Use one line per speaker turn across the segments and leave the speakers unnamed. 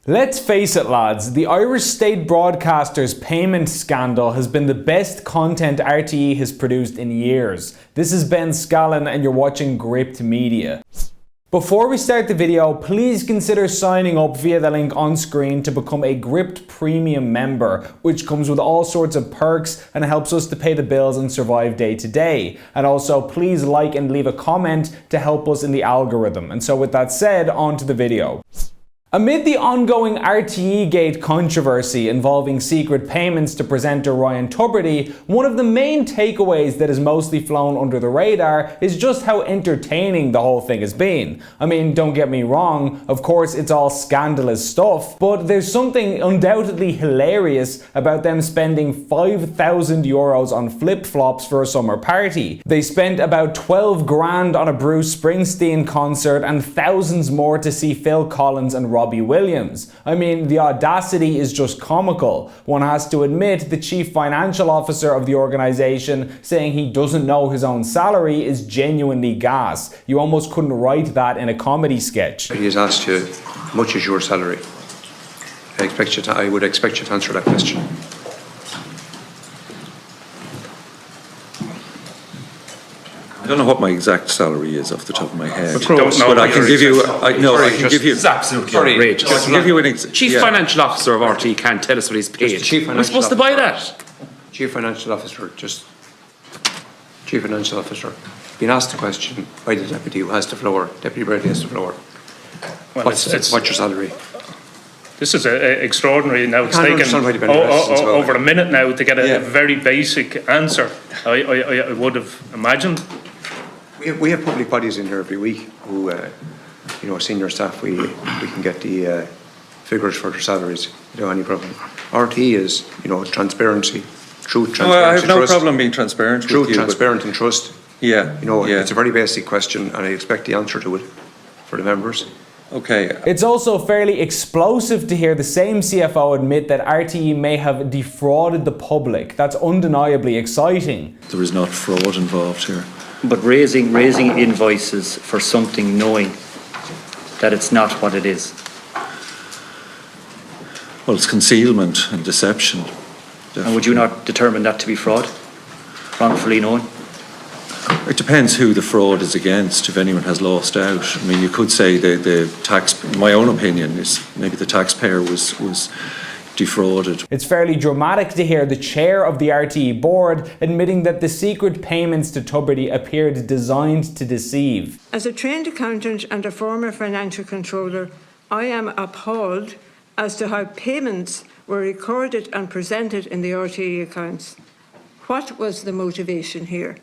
Let's face it, lads, the Irish state broadcaster's payment scandal has been the best content RTE has produced in years. This is Ben Scallon and you're watching Gript Media. Before we start the video, please consider signing up via the link on screen to become a Gript Premium member, which comes with all sorts of perks and helps us to pay the bills and survive day to day. And also, please like and leave a comment to help us in the algorithm. And so with that said, on to the video. Amid the ongoing RTE Gate controversy involving secret payments to presenter Ryan Tubridy, one of the main takeaways that has mostly flown under the radar is just how entertaining the whole thing has been. I mean, don't get me wrong, of course it's all scandalous stuff, but there's something undoubtedly hilarious about them spending €5,000 on flip-flops for a summer party. They spent about 12 grand on a Bruce Springsteen concert and thousands more to see Phil Collins and Robbie Williams. I mean, the audacity is just comical. One has to admit the chief financial officer of the organisation saying he doesn't know his own salary is genuinely gas. You almost couldn't write that in a comedy sketch.
He has asked you, how much is your salary? I would expect you to answer that question.
I don't know what my exact salary is off the top of my head,
but
I can give you. I can give you.
It's absolutely outrageous.
I can give you an
Chief Financial Officer of RT can't tell us what he's paid. We're supposed to buy that.
Chief Financial Officer, being asked the question by the deputy who has the floor. Deputy Brady has the floor.
Well,
what's your salary?
This is extraordinary. Now it's taken over a minute now to get a very basic answer. I would have imagined.
We have public bodies in here every week who, senior staff, we can get the figures for their salaries without any problem. RTE is, transparency, truth, transparency,
I have no
trust.
problem being transparent with you.
Truth, transparent and trust.
Yeah.
It's a very basic question and I expect the answer to it for the members.
Okay.
It's also fairly explosive to hear the same CFO admit that RTE may have defrauded the public. That's undeniably exciting.
There is not fraud involved here.
But raising invoices for something knowing that it's not what it is.
Well, it's concealment and deception. Definitely.
And would you not determine that to be fraud? Wrongfully knowing?
It depends who the fraud is against, if anyone has lost out. I mean, you could say the tax, my own opinion is maybe the taxpayer was defrauded.
It's fairly dramatic to hear the chair of the RTE board admitting that the secret payments to Tubridy appeared designed to deceive.
As a trained accountant and a former financial controller, I am appalled as to how payments were recorded and presented in the RTE accounts. What was the motivation here?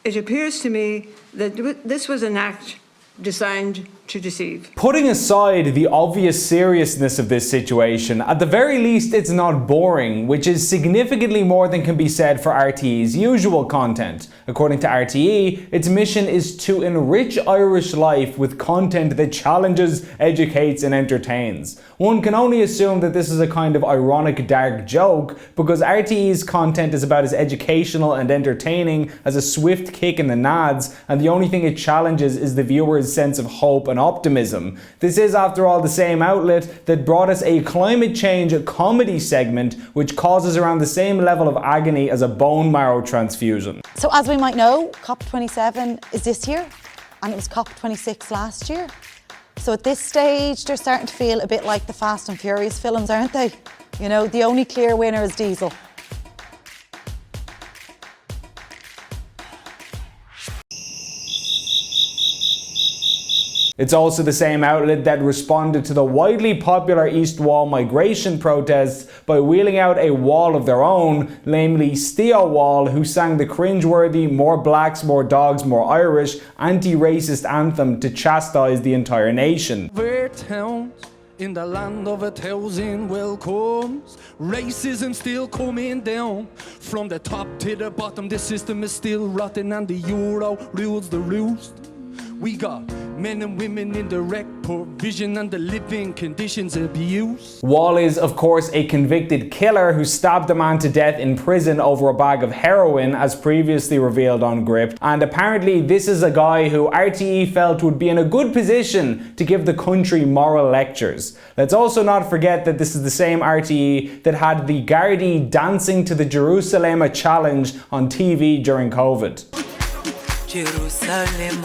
It appears to me that this was an act designed to deceive.
Putting aside the obvious seriousness of this situation, at the very least it's not boring, which is significantly more than can be said for RTE's usual content. According to RTE, its mission is to enrich Irish life with content that challenges, educates and entertains. One can only assume that this is a kind of ironic dark joke because RTE's content is about as educational and entertaining as a swift kick in the nads, and the only thing it challenges is the viewer's sense of hope and optimism. This is, after all, the same outlet that brought us a climate change comedy segment which causes around the same level of agony as a bone marrow transfusion.
So as we might know, COP27 is this year and it was COP26 last year. So at this stage they're starting to feel a bit like the Fast and Furious films, aren't they? You know, the only clear winner is Diesel.
It's also the same outlet that responded to the widely popular East Wall migration protests by wheeling out a wall of their own, namely Steo Wall, who sang the cringeworthy More Blacks, More Dogs, More Irish anti-racist anthem to chastise the entire nation.
In the land of 1,000 welcomes, racism still coming down. From the top to the bottom, the system is still rotten and the euro rules the roost. We got Men and women in direct provision under living conditions of abuse.
Wall is, of course, a convicted killer who stabbed a man to death in prison over a bag of heroin, as previously revealed on Gript. And apparently this is a guy who RTE felt would be in a good position to give the country moral lectures. Let's also not forget that this is the same RTE that had the Gardaí dancing to the Jerusalem challenge on TV during COVID.
Jerusalem,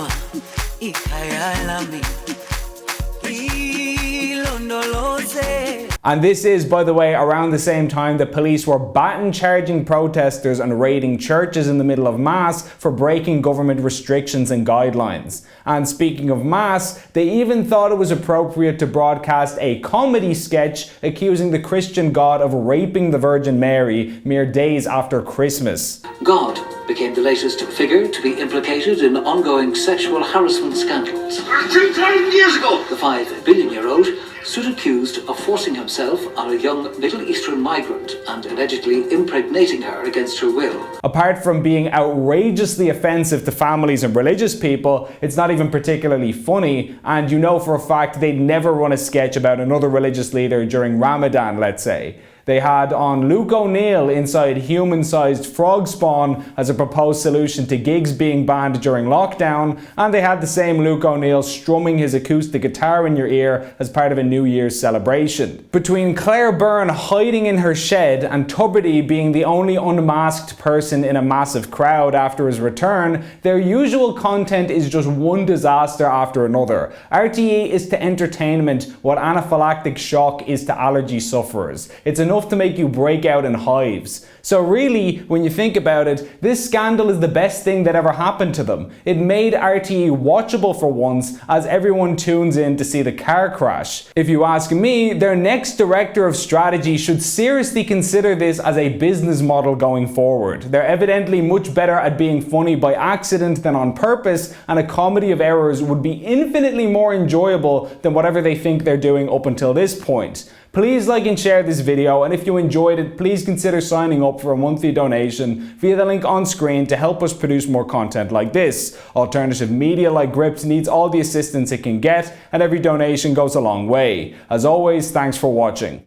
and this is, by the way, around the same time that police were baton charging protesters and raiding churches in the middle of Mass for breaking government restrictions and guidelines. And speaking of Mass, they even thought it was appropriate to broadcast a comedy sketch accusing the Christian God of raping the Virgin Mary mere days after Christmas.
God became the latest figure to be implicated in ongoing sexual harassment scandals.
2,000 years ago!
The 5 billion-year-old stood accused of forcing himself on a young Middle Eastern migrant and allegedly impregnating her against her will.
Apart from being outrageously offensive to families and religious people, it's not even particularly funny, and you know for a fact they'd never run a sketch about another religious leader during Ramadan, let's say. They had on Luke O'Neill inside human-sized frog spawn as a proposed solution to gigs being banned during lockdown, and they had the same Luke O'Neill strumming his acoustic guitar in your ear as part of a New Year's celebration. Between Claire Byrne hiding in her shed and Tubridy being the only unmasked person in a massive crowd after his return, their usual content is just one disaster after another. RTE is to entertainment what anaphylactic shock is to allergy sufferers. It's enough to make you break out in hives. So really, when you think about it, this scandal is the best thing that ever happened to them. It made RTE watchable for once, as everyone tunes in to see the car crash. If you ask me, their next director of strategy should seriously consider this as a business model going forward. They're evidently much better at being funny by accident than on purpose, and a comedy of errors would be infinitely more enjoyable than whatever they think they're doing up until this point. Please like and share this video, and if you enjoyed it, please consider signing up for a monthly donation via the link on screen to help us produce more content like this. Alternative media like Gript needs all the assistance it can get, and every donation goes a long way. As always, thanks for watching.